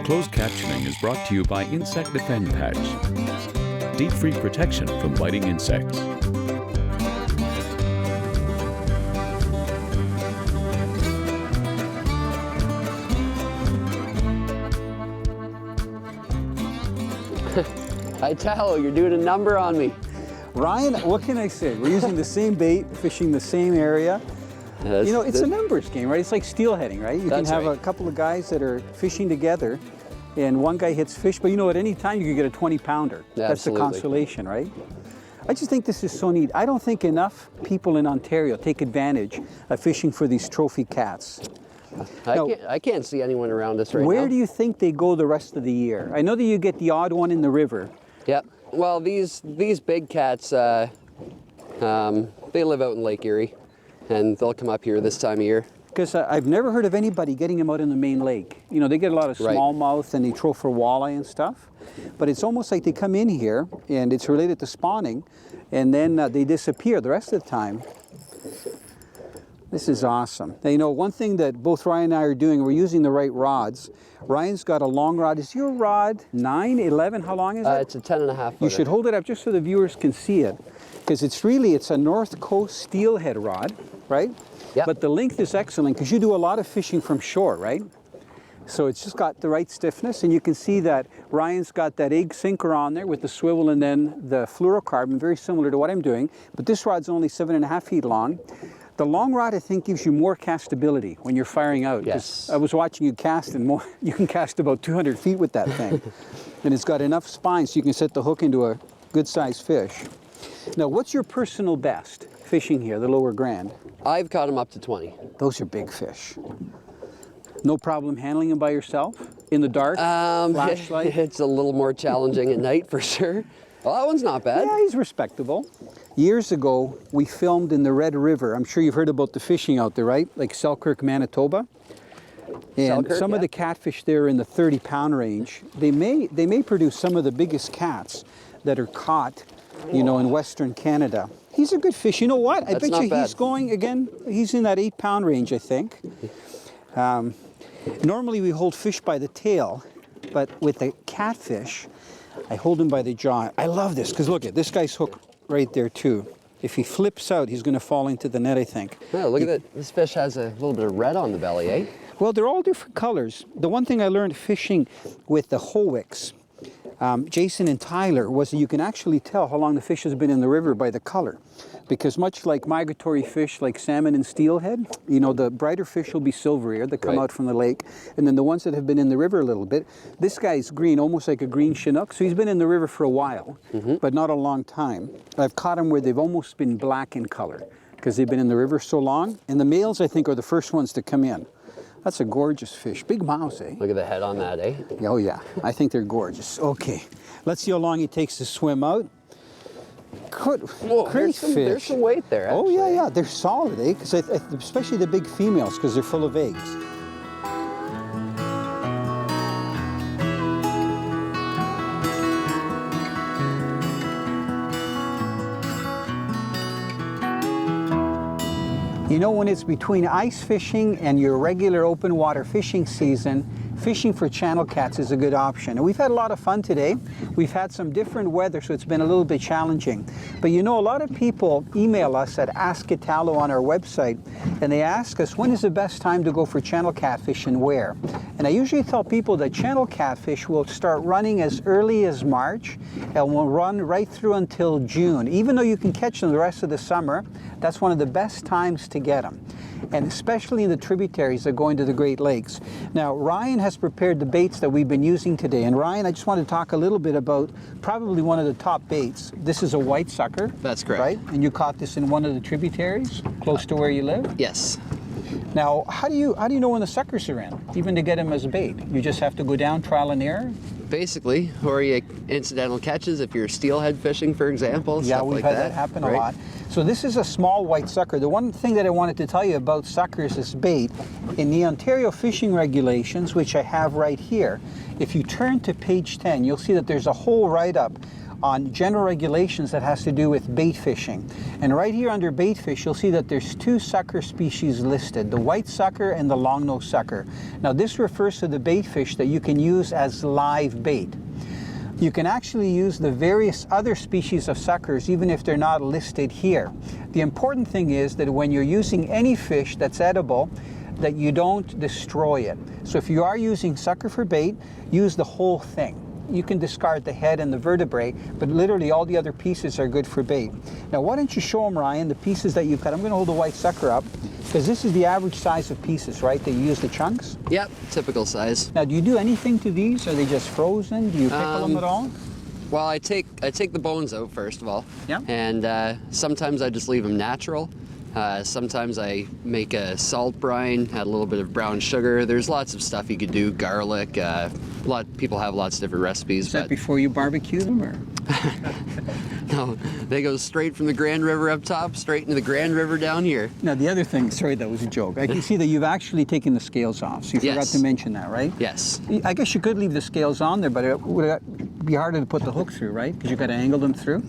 Closed captioning is brought to you by Insect Defend Patch. Deep-free protection from biting insects. Italo, you're doing a number on me. Ryan, what can I say? We're using the same bait, fishing the same area. You know, it's a numbers game, right? It's like steelheading, right? You can have a couple of guys that are fishing together and one guy hits fish, but you know, at any time you could get a 20-pounder. That's the consolation, right? I just think this is so neat. I don't think enough people in Ontario take advantage of fishing for these trophy cats. I can't see anyone around us right now. Where do you think they go the rest of the year? I know that you get the odd one in the river. Yep. Well, these big cats, they live out in Lake Erie, and they'll come up here this time of year. Because I've never heard of anybody getting them out in the main lake. You know, they get a lot of smallmouth and they throw for walleye and stuff. But it's almost like they come in here, and it's related to spawning, and then they disappear the rest of the time. This is awesome. Now, you know, one thing that both Ryan and I are doing, we're using the right rods. Ryan's got a long rod. Is your rod 9, 11? How long is it? It's a 10.5 footer. You should hold it up just so the viewers can see it. Because it's a North Coast steelhead rod, right? Yep. But the length is excellent because you do a lot of fishing from shore, right? So it's just got the right stiffness, and you can see that Ryan's got that egg sinker on there with the swivel and then the fluorocarbon, very similar to what I'm doing. But this rod's only 7.5 feet long. The long rod, I think, gives you more castability when you're firing out. Yes. I was watching you cast, and you can cast about 200 feet with that thing. And it's got enough spine so you can set the hook into a good-sized fish. Now, what's your personal best fishing here, the Lower Grand? I've caught them up to 20. Those are big fish. No problem handling them by yourself? In the dark? Flashlight? It's a little more challenging at night for sure. Well, that one's not bad. Yeah, he's respectable. Years ago, we filmed in the Red River. I'm sure you've heard about the fishing out there, right? Like Selkirk, Manitoba. And some of the catfish there in the 30-pound range, they may produce some of the biggest cats that are caught, you know, in Western Canada. He's a good fish. You know what? I bet you he's going, again, he's in that 8-pound range, I think. Normally we hold fish by the tail, but with the catfish, I hold him by the jaw. I love this, because look at this guy's hook right there too. If he flips out, he's going to fall into the net, I think. Yeah, look at that. This fish has a little bit of red on the belly, eh? Well, they're all different colors. The one thing I learned fishing with the Howicks, Jason and Tyler, was that you can actually tell how long the fish has been in the river by the color. Because much like migratory fish like salmon and steelhead, you know, the brighter fish will be silver-eared that come out from the lake. And then the ones that have been in the river a little bit, this guy's green, almost like a green Chinook. So he's been in the river for a while, but not a long time. I've caught them where they've almost been black in color because they've been in the river so long. And the males, I think, are the first ones to come in. That's a gorgeous fish. Big mouth, eh? Look at the head on that, eh? Oh, yeah. I think they're gorgeous. Okay. Let's see how long it takes to swim out. Great fish. There's some weight there, actually. Oh, yeah. They're solid, eh? Because especially the big females, because they're full of eggs. You know, when it's between ice fishing and your regular open water fishing season, fishing for channel cats is a good option. And we've had a lot of fun today. We've had some different weather, so it's been a little bit challenging. But you know, a lot of people email us at Ask Italo on our website, and they ask us, when is the best time to go for channel catfish and where? And I usually tell people that channel catfish will start running as early as March and will run right through until June. Even though you can catch them the rest of the summer, that's one of the best times to get them. And especially in the tributaries that go into the Great Lakes. Now, Ryan has prepared the baits that we've been using today. And Ryan, I just want to talk a little bit about probably one of the top baits. This is a white sucker. That's correct. Right? And you caught this in one of the tributaries close to where you live? Yes. Now, how do you know when the suckers are in, even to get them as bait? You just have to go down, trial and error? Basically, or you incidental catches if you're steelhead fishing, for example. Yeah, we've had that happen a lot. So this is a small white sucker. The one thing that I wanted to tell you about suckers as bait, in the Ontario fishing regulations, which I have right here, if you turn to page 10, you'll see that there's a whole write-up on general regulations that has to do with bait fishing. And right here under bait fish, you'll see that there's 2 sucker species listed, the white sucker and the long-nosed sucker. Now this refers to the bait fish that you can use as live bait. You can actually use the various other species of suckers even if they're not listed here. The important thing is that when you're using any fish that's edible, that you don't destroy it. So if you are using sucker for bait, use the whole thing. You can discard the head and the vertebrae, but literally all the other pieces are good for bait. Now why don't you show them, Ryan, the pieces that you've cut. I'm going to hold the white sucker up, because this is the average size of pieces, right? That you use the chunks? Yep, typical size. Now do you do anything to these? Are they just frozen? Do you pickle them at all? Well, I take the bones out first of all. Yeah. And sometimes I just leave them natural. Sometimes I make a salt brine, add a little bit of brown sugar. There's lots of stuff you could do, garlic. People have lots of different recipes. Is that before you barbecue them, or? No, they go straight from the Grand River up top, straight into the Grand River down here. Now the other thing, sorry, that was a joke. I can see that you've actually taken the scales off, so you forgot to mention that, right? Yes. I guess you could leave the scales on there, but it would be harder to put the hook through, right? Because you've got to angle them through.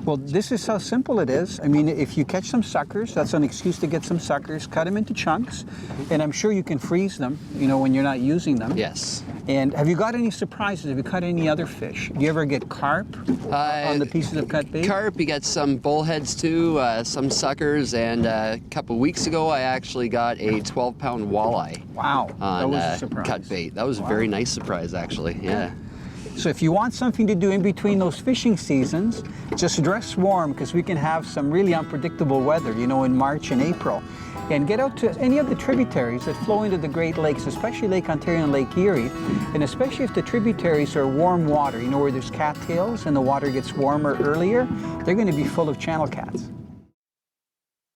Well, this is how simple it is. I mean, if you catch some suckers, that's an excuse to get some suckers, cut them into chunks, and I'm sure you can freeze them, you know, when you're not using them. Yes. And have you got any surprises? Have you caught any other fish? Do you ever get carp on the pieces of cut bait? Carp, you got some bullheads too, some suckers, and a couple weeks ago I actually got a 12-pound walleye. Wow, that was a surprise. Cut bait. That was a very nice surprise, actually. Yeah. So if you want something to do in between those fishing seasons, just dress warm, because we can have some really unpredictable weather, you know, in March and April. And get out to any of the tributaries that flow into the Great Lakes, especially Lake Ontario and Lake Erie, and especially if the tributaries are warm water, you know, where there's cattails and the water gets warmer earlier, they're going to be full of channel cats.